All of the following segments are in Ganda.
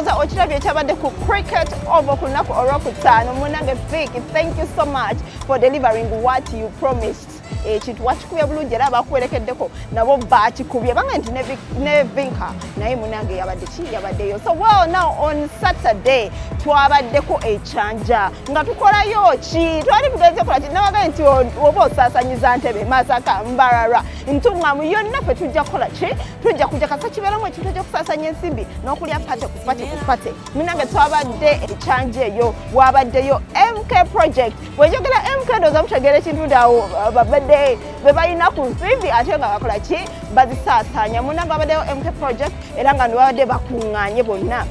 ndoza okirabye kyabadde ku cricket over ku lunaku olwokutaano. Munange Vic, thank you so much for delivering what you promised. Ekintu wakikubye bulungi era abakuwerekeddeko nabo bakikubye banga nti ne Vinka naye munange yabaddeyo. So well, now on Saturday twabaddeko ekyanja nga tukolayo ki twali tugenze kola ki nabaga nti oba osaasanyiza Ntebe, Masaka, Mbarara, Ntungamu yonna ffe tujja kukola ki tujja kujja kasa kibeeramu ekintu ekyokusaasanya ensimbi n'okulya pate ku pate. Munange twabadde ekyanja eyo wabaddeyo MK project. Bwenjogera MK ndoza mutegeera ekintu ndawo babadde bebalina ku nsimbi ate nga bakola ki bazisaasanya. Munange wabaddeyo MK project era nga babadde bakuŋŋaanye bonna.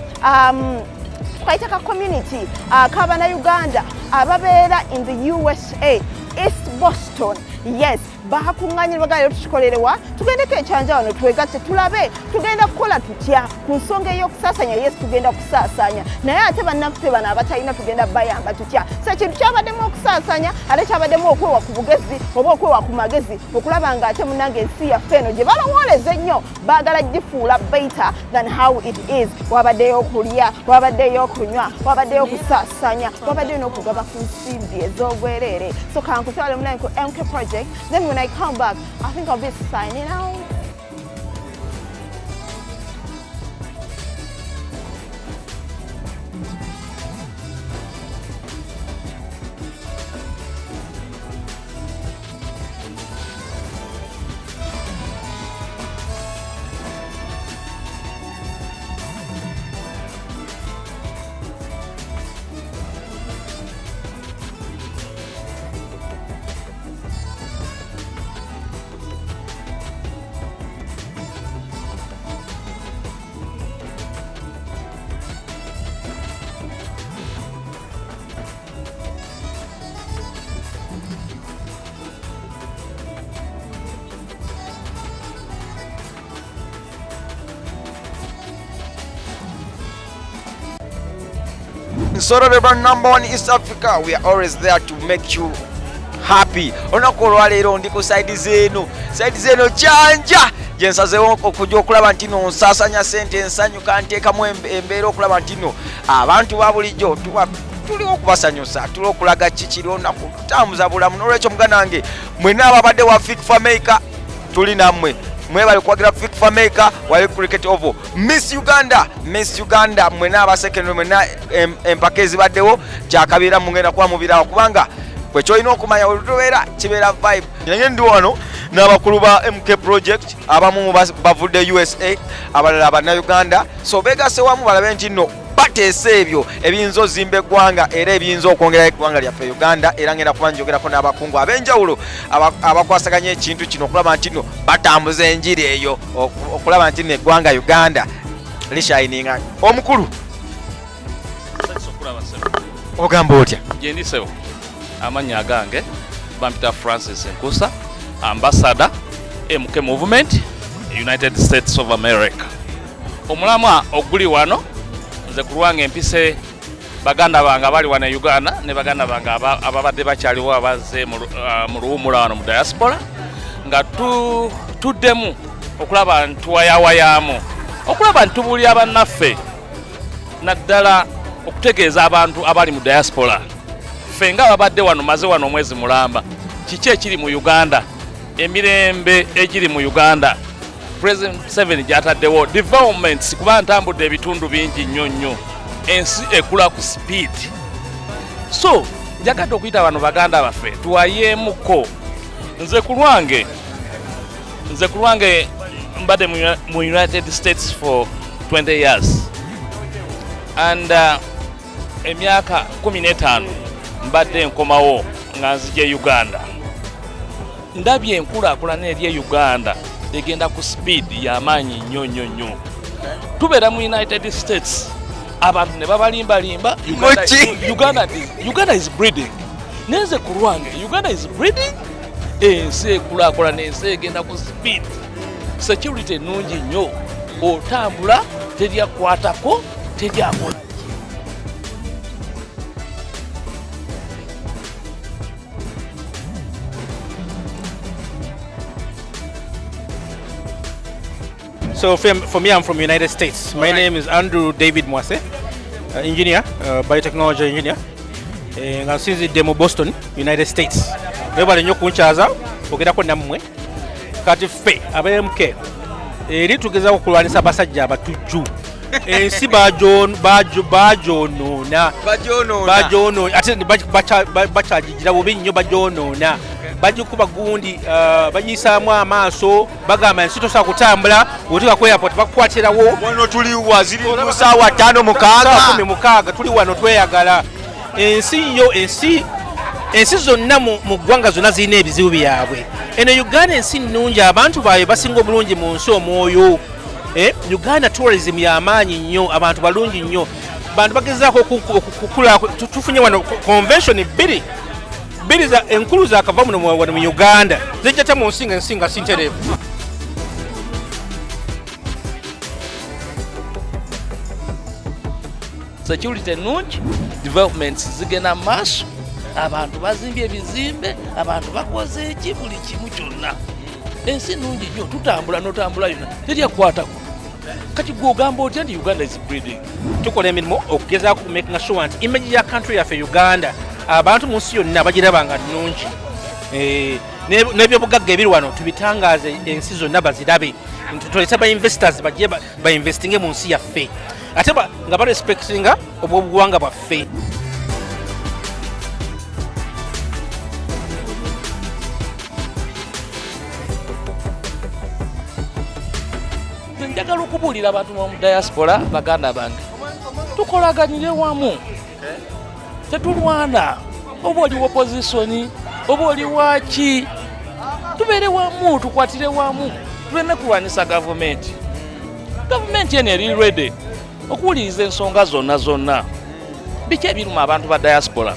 Tukayita community kabana Uganda ababeera in the USA, East Boston. Yes, bakuŋŋaanye bagayo tukikolerewa tugendeko ekyanja wano twegatte tulabe tugenda kukola tutya ku nsonga ey'okusaasanya. Yes, tugenda kusaasanya naye ate bannaffe bano abatalina tugenda bayamba tutya. So ekintu kyabaddemu okusaasanya ate kyabaddemu okwewa ku bugezi oba okwewa ku magezi okulaba nga ate munange ensi yaffe eno gye balowooleza ennyo baagala gifuula better than how it is. Wabaddeyo okulya, wabaddeyo okunywa, wabaddeyo okusaasanya, wabaddeyo n'okugaba ku nsimbi ez'obwereere. So kankusabale munange ku MK project. Then when I come back, I think I'll be signing out. Sort of number one East Africa, we are always there to make you happy. Onako olwaleero ndi ku side zeno kyanja gyensazeewo okujja okulaba nti no nsaasanya ssente ensanyuka nteekamu embeera okulaba nti no abantu ba bulijjo tuli okubasanyusa tuli okulaga kikiri olunaku tutambuza bulamu. N'olwekyo muganange mwena ababadde wa FIFA Maker tuli nammwe mwebale kwagira FIFA Maker wali cricket ovo Miss Uganda mwena abasekendo mwena empaka ezibaddewo kyakabiira mugenda kuba mubirawo kubanga bwe kyolina okumanya olutubeera kibeera vibe. Nange ndi wano n'abakulu ba MK project abamu bavudde USA abalala bannayuganda so begase wamu balabe nti nno bateesa ebyo ebiyinza ozimba eggwanga era ebiyinza okwongera eggwanga lyaffe Uganda. Era ngenda kuba njogerako n'abakungu ab'enjawulo abakwasaganya ekintu kino okulaba nti nno batambuza enjiri eyo okulaba nti nno eggwanga Uganda lishininga. Omukulu ogamba otya? Gendisebo amanya agange bampita Francis Nkusa, ambassador MK movement United States of America. Omulamwa oguli wano nze kulwange empise baganda bange abali wano Uganda ne baganda bange ababadde bakyaliwo abaze mu luwumula wano mu diaspora nga tuddemu okulaba ntuwayawayaamu okulaba ntubuli abannaffe naddala okutegeeza abantu abali mu diaspora ffe nga babadde wano maze wano omwezi mulamba kiki ekiri mu Uganda, emirembe egiri mu Uganda President 7 gyataddewo developments kuba ntambudde ebitundu bingi nnyo ensi ekula ku speed. So njagadde okuyita bano baganda baffe tuwayeemuko. Nze ku lwange mbadde mu United States for 20 years and emyaka 15 mbadde nkomawo nga nzije Uganda. Ndabye enkulaakulana eri Uganda egenda ku speed y'amaanyi nnyo. Tubeera mu United States abantu ne babalimbalimba Uganda is breeding. Neze ku lwange Uganda is breeding. Ensi ekulaakulana ensi egenda ku speed. Security ennungi nnyo. Otambula teryakwatako teryakola. So for me, I'm from United States. My name is Andrew David Mwase, engineer, biotechnology engineer. Nga nsinzidde mu Boston, United States. Mwebale nnyo kunchaza ogerako nammwe. Kati ffe aba-MK eri tugezaako kulwanisa abasajja abatujju. Ensi bagyonoona ate bakyagigira bubi nnyo bagyonoona. Bagikuba gundi banyisaamu amaaso bagamba ensi tosobola kutambula otuuka ku airport bakukwatirawo. Wano tuli waziri mu ssaawa 5:6 tuli wano tweyagala. Ensi zonna mu ggwanga zonna zirina ebizibu byabwe. Eno Uganda ensi nnungi, abantu bayo basinga obulungi mu nsi omwoyo. Uganda tourism y'amaanyi nnyo, abantu balungi nnyo. Bantu bagezaako okukula. Tufunye wano convention bbiri za enkulu zakava muno mu Uganda zijjata mu nsinga sintereevu. Security nungi, developments zigenda maaso, abantu bazimbye ebizimbe, abantu bakoze eki buli kimu kyonna. Ensi nungi nnyo, tutambula n'otambula yonna teryakwatako. Kati gw'ogamba otya nti Uganda is breeding? Tukola emirimu okugezaako making sure nti image ya country yaffe Uganda abantu mu nsi yonna bagirabanga nnungi. N'ebyobugagga ebiri wano tubitangaaze ensi zonna bazirabe. Tulese ba-investors bajje ba-investinge mu nsi yaffe. Ate nga barespectinga obw'obuwanga bwaffe. Njagala okubuulira abantu mu diaspora baganda bange tukolaganyire wamu, tetulwana. Oba oli opposition, oba oli waki, tubeere wamu, tukwatire wamu, tuleme kulwanisa gavumenti. Gavumenti eno eri ready okuwuliriza ensonga zonna. Biki ebiruma abantu ba diaspora?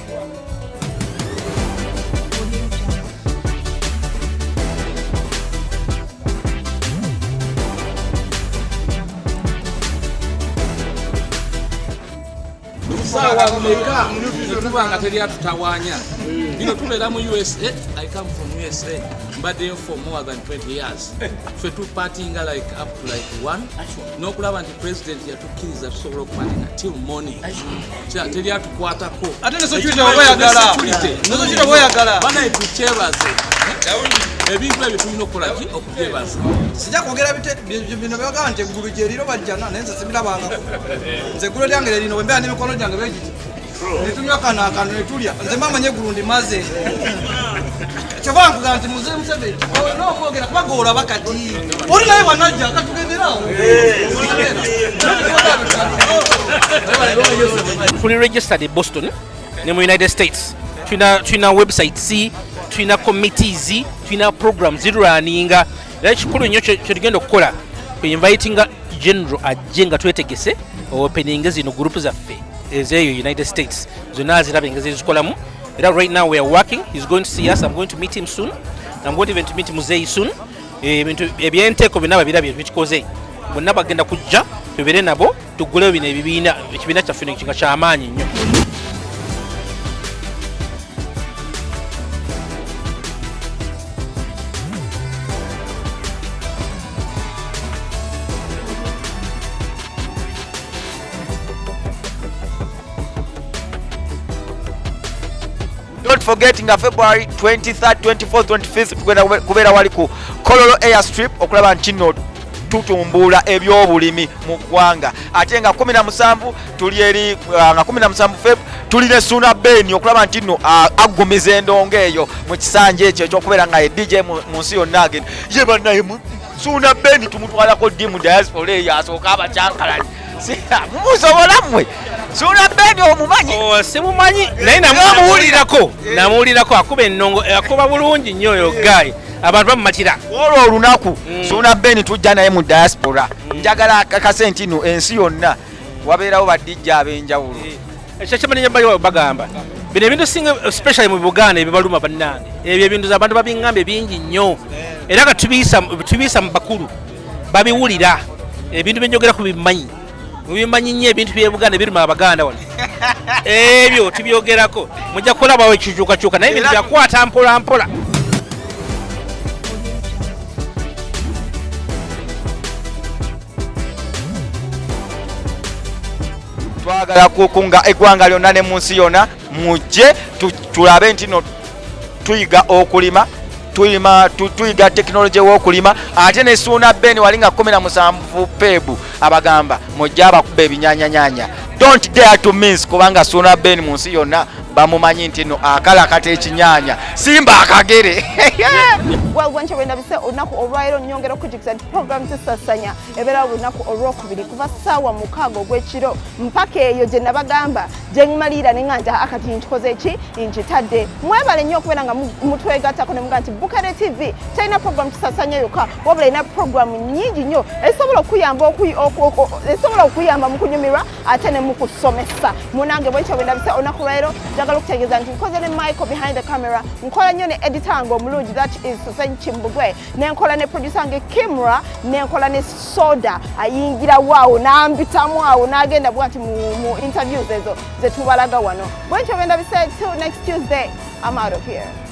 Sawa mmeka netubanga teryatutawanya. Bino tubeera mu USA. I come from USA. Mbaddeyo for more than 20 years. Ffe tupatinga like up to like 1. N'okulaba nti president yatukkiriza tusobola okupatinga till morning. Teryatukwatako. Ate ne security bweyagala. Banaye tukyebaze. Ebintu ebyo tulina okukola ki okubyebaza. Sijja kwogera bino byagala nti eggulu gye liro bajjana naye nze sibirabangako. Nze eggulu lyange lino bwe mbeera n'emikono gyange beegiti. Ne tunywa kano ne tulya. Nze mbamanya eggulu ndimaze. Kyova nkugamba nti muze Museveni n'okwogera kuba goolaba kati. Oli naye bw'anajja katugenderawo. Tuli registered in Boston ne mu United States. Tulina websites, tulina committees, tulina programs zirwaninga. Era kikulu nnyo kye tugenda okukola invitinga general ajje nga twetegese opening zino group zaffe ezeeyo United States zonna zirabe engezi ezikolamu. Era right now we are working. He's going to see us. I'm going to meet him soon. I'm going even to meet Muzeyi soon. Ebyenteeko byonna babirabye bikikoze. Bonna bagenda kujja tubeere nabo tugulewo bino ekibiina kyaffe nga kyamaanyi nnyo. Don't forget nga February 23rd, 24th, 25th tugenda kubeera wali ku Kololo Airstrip okulaba nti nno tutumbula ebyobulimi mu ggwanga. Ate nga 17 tuli eri nga 17 Feb tuli ne Suna Beni okulaba nti nno agumiza endongo eyo mu kisanja ekyo ekyokubeera nga DJ mu nsi yonna agenda. Ye bannaye Suna Beni tumutwalako ddi mu diaspora eyo asooka abakyankalani. Mumusobola mmwe Suna Beni omumanyi? Simumanyi naye namuwulirako akuba ennongo akuba bulungi nnyo oyo gayi abantu bamumatira. Olwo olunaku Suna Beni tujja naye mu diaspora. Njagala akakase nti no ensi yonna wabeerawo badijja ab'enjawulo. Ekyo kyemanya bagamba bino ebintu singa especially mu Buganda ebibaluma bannange ebyo ebintu abantu babingamba bingi nnyo era nga tubiisa mu bakulu babiwulira ebintu byenjogera ku bimanyi mubimanyi nnyo ebintu by'Ebuganda biruma Abaganda wano ebyo tubyogerako mujja kulabawo ekikyukakyuka naye ebintu byakwata mpola mpola. twagala kukunga eggwanga lyonna ne mu nsi yonna mujje tulabe nti no tuyiga okulima tuyiga tekinologi w'okulima ate ne suuna beni walinga 17 pebu abagamba mujje abakuba ebinyanyanyanya don't dare to miss kubanga suuna beni mu nsi yonna bamumanyi nti no akala kate ekinyanya simba akagere. Well, when you wenda bise onaku olwairo nyongera okujikisa program Tusasaanya ebera onaku olwokubiri kuva sawa mukago gwekiro mpaka eyo je nabagamba je ngimalira nenganja akati nchikoze eki inchitadde mwebale nnyo okubeera nga mutwegattako ne muga nti Bukedde TV talina program Tusasaanya yokka wabula ina program nyingi nnyo esobola okuyamba mu kunyumirwa ate ne mu kusomesa munange bwekyo wenda bise onaku olwairo njagala okutegeeza nti nkoze ne Michael behind the camera nkola nnyo ne editor ngo omulungi that is Chimbugwe nenkola ne producer nge Kimra nenkola ne Soda ayingira waawo nambitamu awo nagenda bwati mu interviews ezo ze tubalaga wano bwencho benda bise till next Tuesday I'm out of here.